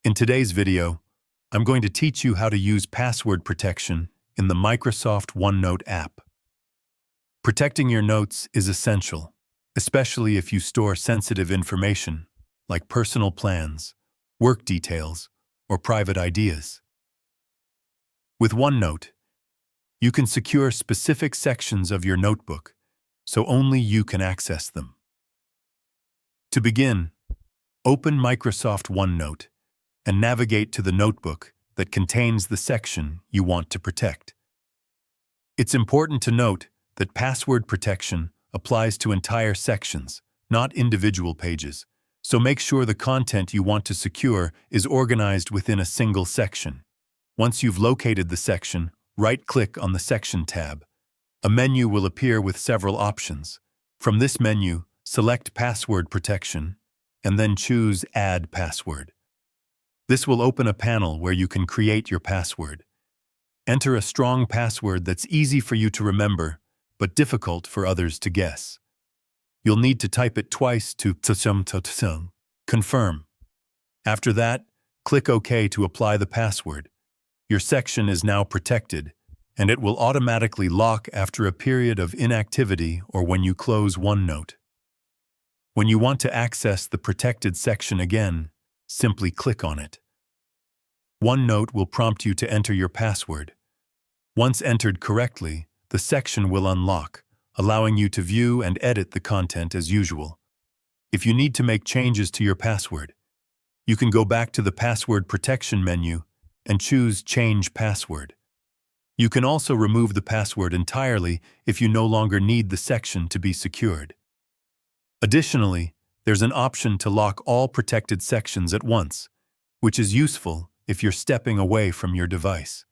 In today's video, I'm going to teach you how to use password protection in the Microsoft OneNote app. Protecting your notes is essential, especially if you store sensitive information like personal plans, work details, or private ideas. With OneNote, you can secure specific sections of your notebook so only you can access them. To begin, open Microsoft OneNote and navigate to the notebook that contains the section you want to protect. It's important to note that password protection applies to entire sections, not individual pages, so make sure the content you want to secure is organized within a single section. Once you've located the section, right-click on the Section tab. A menu will appear with several options. From this menu, select Password Protection, and then choose Add Password. This will open a panel where you can create your password. Enter a strong password that's easy for you to remember, but difficult for others to guess. You'll need to type it twice to confirm. After that, click OK to apply the password. Your section is now protected, and it will automatically lock after a period of inactivity or when you close OneNote. When you want to access the protected section again, simply click on it. OneNote will prompt you to enter your password. Once entered correctly, the section will unlock, allowing you to view and edit the content as usual. If you need to make changes to your password, you can go back to the Password Protection menu and choose Change Password. You can also remove the password entirely if you no longer need the section to be secured. Additionally, there's an option to lock all protected sections at once, which is useful if you're stepping away from your device.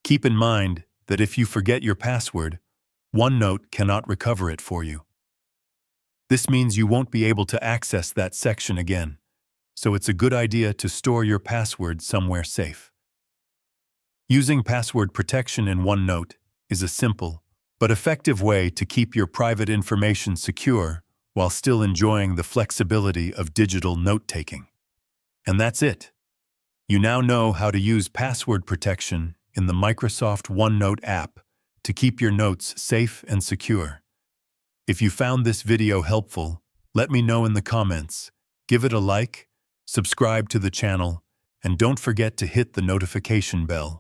Keep in mind that if you forget your password, OneNote cannot recover it for you. This means you won't be able to access that section again, so it's a good idea to store your password somewhere safe. Using password protection in OneNote is a simple but effective way to keep your private information secure while still enjoying the flexibility of digital note-taking. And that's it. You now know how to use password protection in the Microsoft OneNote app to keep your notes safe and secure. If you found this video helpful, let me know in the comments. Give it a like, subscribe to the channel, and don't forget to hit the notification bell